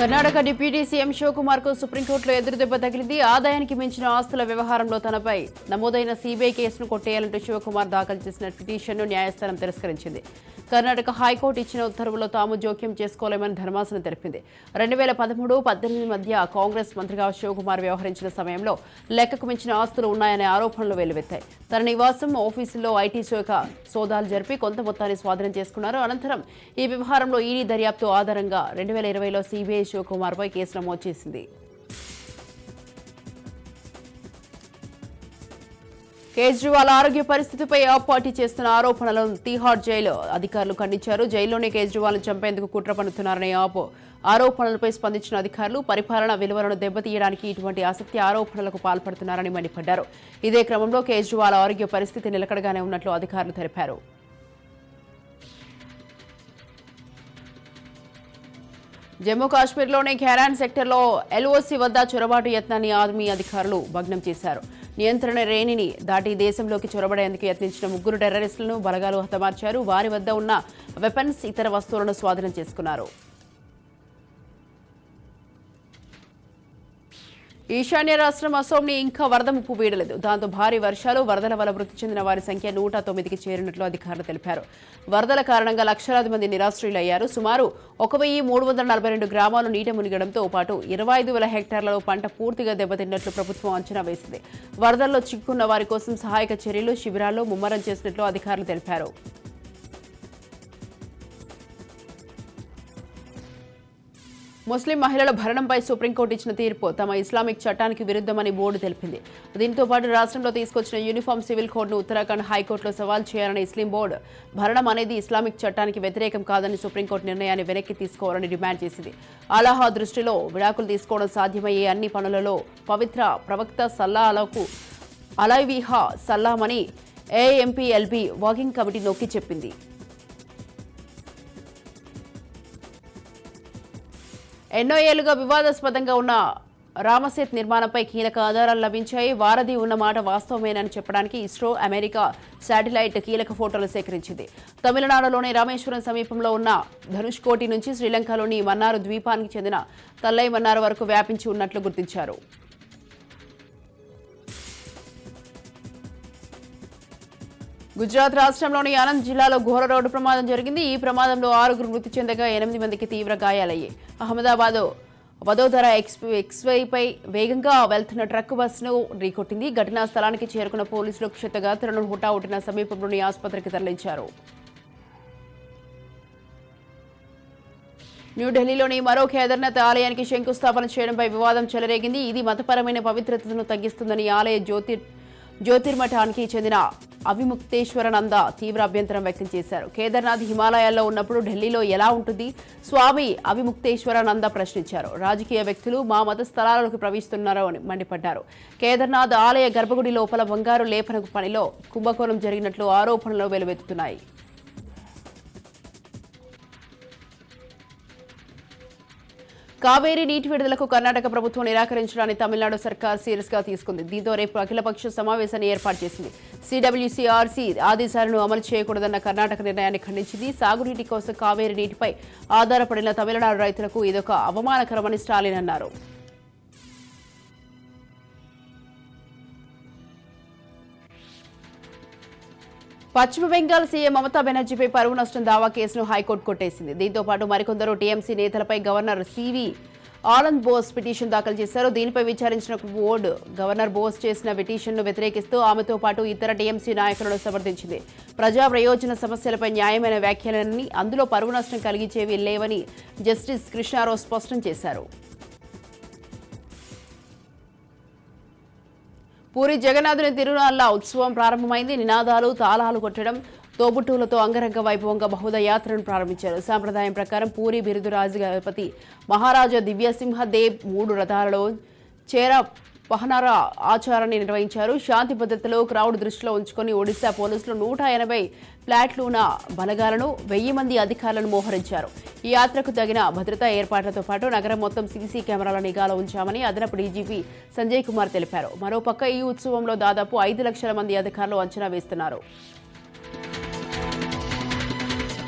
Karnataka deputy CM Shivakumar కు సుప్రీంకోర్టులో ఎదురుదెబ్బ తగిలింది. ఆదాయానికి మించిన ఆస్తుల వ్యవహారంలో తనపై నమోదైన సీబీఐ కేసును కొట్టేయాలంటూ శివకుమార్ దాఖలు చేసిన పిటిషన్ను న్యాయస్థానం తిరస్కరించింది. కర్ణాటక హైకోర్టు ఇచ్చిన ఉత్తర్వుల్లో తాము జోక్యం చేసుకోలేమని ధర్మాసనం తెలిపింది. 2013-18 మధ్య కాంగ్రెస్ మంత్రిగా శివకుమార్ వ్యవహరించిన సమయంలో లెక్కకు మించిన ఆస్తులు ఉన్నాయనే ఆరోపణలు వెల్లువెత్తాయి. తన నివాసం, ఆఫీసుల్లో ఐటీ శాఖ సోదాలు జరిపి కొంత మొత్తాన్ని స్వాధీనం చేసుకున్నారు. అనంతరం ఈ వ్యవహారంలో ఈడీ దర్యాప్తు ఆధారంగా 2020లో సీబీఐ శివకుమార్పై కేసు నమోదు చేసింది. కేజ్రీవాల్ ఆరోగ్య పరిస్థితిపై ఆప్ పార్టీ చేస్తున్న ఆరోపణలను తీహార్ జైలు అధికారులు ఖండించారు. జైల్లోనే కేజ్రీవాల్ను చంపేందుకు కుట్ర పన్నుతున్నారనే ఆరోపణలపై స్పందించిన అధికారులు పరిపాలన విలువలను దెబ్బతీయడానికి ఇటువంటి అసత్య ఆరోపణలకు పాల్పడుతున్నారని మండిపడ్డారు. ఇదే క్రమంలో కేజ్రీవాల్ ఆరోగ్య పరిస్థితి నిలకడగానే ఉన్నట్లు అధికారులు తెలిపారు. జమ్మూ కాశ్మీర్లోని ఖైరాన్ సెక్టర్లో ఎల్ఓసీ వద్ద చొరబాటు యత్నాన్ని ఆర్మీ అధికారులు భగ్నం చేశారు. నియంత్రణ రేణిని దాటి దేశంలోకి చొరబడేందుకు యత్నించిన 3 టెర్రరిస్టులను బలగాలు హతమార్చారు. వారి వద్ద ఉన్న వెపన్స్, ఇతర వస్తువులను స్వాధీనం చేసుకున్నారు. ఈశాన్య రాష్ట్రం అసోంని ఇంకా వరద ముప్పు వీడలేదు. దాంతో భారీ వర్షాలు, వరదల వల్ల మృతి చెందిన వారి సంఖ్య 109కి చేరినట్లు అధికారులు తెలిపారు. వరదల కారణంగా లక్షలాది మంది నిరాశ్రయులయ్యారు. సుమారు 1342 గ్రామాలు నీట మునిగడంతో పాటు 25,000 హెక్టార్లలో పంట పూర్తిగా దెబ్బతిన్నట్లు ప్రభుత్వం అంచనా వేసింది. వరదల్లో చిక్కున్న వారి కోసం సహాయక చర్యలు, శిబిరాల్లో ముమ్మరం చేసినట్లు అధికారులు తెలిపారు. ముస్లిం మహిళల భరణంపై సుప్రీంకోర్టు ఇచ్చిన తీర్పు తమ ఇస్లామిక్ చట్టానికి విరుద్ధమని బోర్డు తెలిపింది. దీంతో పాటు రాష్ట్రంలో తీసుకొచ్చిన యూనిఫామ్ సివిల్ కోడ్ను ఉత్తరాఖండ్ హైకోర్టులో సవాల్ చేయాలని ఇస్లాం బోర్డు భరణం అనేది ఇస్లామిక్ చట్టానికి వ్యతిరేకం కాదని సుప్రీంకోర్టు నిర్ణయాన్ని వెనక్కి తీసుకోవాలని డిమాండ్ చేసింది. అల్లాహ్ దృష్టిలో విడాకులు తీసుకోవడం సాధ్యమయ్యే అన్ని పనులలో పవిత్ర ప్రవక్త సల్లాహకు అలైవిహా సల్లామని ఏఎంపీఎల్బీ వర్కింగ్ కమిటీ నొక్కి చెప్పింది. ఎన్నో ఏళ్లుగా వివాదాస్పదంగా ఉన్న రామసేతు నిర్మాణంపై కీలక ఆధారాలు లభించాయి. వారధి ఉన్న మాట వాస్తవమేనని చెప్పడానికి ఇస్రో, అమెరికా శాటిలైట్ కీలక ఫోటోలు సేకరించింది. తమిళనాడులోని రామేశ్వరం సమీపంలో ఉన్న ధనుష్కోటి నుంచి శ్రీలంకలోని మన్నారు ద్వీపానికి చెందిన తల్లై మన్నారు వరకు వ్యాపించి ఉన్నట్లు గుర్తించారు. గుజరాత్ రాష్ట్రంలోని ఆనంద్ జిల్లాలో ఘోర రోడ్డు ప్రమాదం జరిగింది. ఈ ప్రమాదంలో 6 మృతి చెందగా 8 మందికి తీవ్ర గాయాలయ్యాయి. అహ్మదాబాద్ వదోదర ఎక్స్వైపై వేగంగా వెళ్తున్న ట్రక్ బస్సును ఢీకొట్టింది. ఘటనా స్థలానికి చేరుకున్న పోలీసులు క్షతగాత్రులను హుటాహుటిన సమీపంలోని ఆసుపత్రికి తరలించారు. న్యూఢిల్లీలోని మరో కేదార్నాథ్ ఆలయానికి శంకుస్థాపన చేయడంపై వివాదం చెలరేగింది. ఇది మతపరమైన పవిత్రతను తగ్గిస్తుందని ఆలయ జ్యోతిర్మఠానికి చెందిన అవిముక్తేశ్వరానంద తీవ్ర అభ్యంతరం వ్యక్తం చేశారు. కేదార్నాథ్ హిమాలయాల్లో ఉన్నప్పుడు ఢిల్లీలో ఎలా ఉంటుంది? స్వామి అవిముక్తేశ్వరానంద ప్రశ్నించారు. రాజకీయ వ్యక్తులు మా మత స్థలాలకు ప్రవేశిస్తున్నారో అని మండిపడ్డారు. కేదార్నాథ్ ఆలయ గర్భగుడి లోపల బంగారు లేపన పనిలో కుంభకోణం జరిగినట్లు ఆరోపణలు వెలువెత్తుతున్నాయి. కావేరీ నీటి విడుదలకు కర్ణాటక ప్రభుత్వం నిరాకరించడాన్ని తమిళనాడు సర్కార్ సీరియస్ గా తీసుకుంది. దీంతో రేపు అఖిలపక్ష సమావేశాన్ని ఏర్పాటు చేసింది. సిడబ్ల్యూసీఆర్సీ ఆదేశాలను అమలు చేయకూడదన్న కర్ణాటక నిర్ణయాన్ని ఖండించింది. సాగునీటి కోసం కావేరీ నీటిపై ఆధారపడిన తమిళనాడు రైతులకు ఇదొక అవమానకరమని స్టాలిన్ అన్నారు. పశ్చిమ బెంగాల్ సీఎం మమతా బెనర్జీపై పరువు నష్టం దావా కేసును హైకోర్టు కొట్టేసింది. దీంతో పాటు మరికొందరు టీఎంసీ నేతలపై గవర్నర్ సివి ఆనంద్ బోస్ పిటిషన్ దాఖలు చేశారు. దీనిపై విచారించిన బోర్డు గవర్నర్ బోస్ చేసిన పిటిషన్ను వ్యతిరేకిస్తూ ఆమెతో పాటు ఇతర టీఎంసీ నాయకులను సమర్థించింది. ప్రజా ప్రయోజన సమస్యలపై న్యాయమైన వ్యాఖ్యలని, అందులో పరువు నష్టం కలిగించేవి లేవని జస్టిస్ కృష్ణారావు స్పష్టం చేశారు. పూరి జగన్నాథుని తిరునాళ్ల ఉత్సవం ప్రారంభమైంది. నినాదాలు, తాళాలు కొట్టడం, తోబుట్టువులతో అంగరంగ వైభవంగా బహుద యాత్రను ప్రారంభించారు. సాంప్రదాయం ప్రకారం పూరి బిరుదురాజు గణపతి మహారాజా దివ్యసింహదేవ్ 3 రథాలలో చేర పహనార ఆచారాన్ని నిర్వహించారు. శాంతి భద్రతలో క్రౌడ్ దృష్టిలో ఉంచుకొని ఒడిశా పోలీసులు 180 ప్లాట్లూన బలగాలను 1000 మంది అధికారులను మోహరించారు. ఈ యాత్రకు తగిన భద్రతా ఏర్పాట్లతో పాటు నగరం మొత్తం సీసీ కెమెరాల నిఘాలో ఉంచామని అదనపు డీజీపీ సంజయ్ కుమార్ తెలిపారు. మరోపక్క ఈ ఉత్సవంలో దాదాపు 5 లక్షల మంది అధికారులు అంచనా వేస్తున్నారు.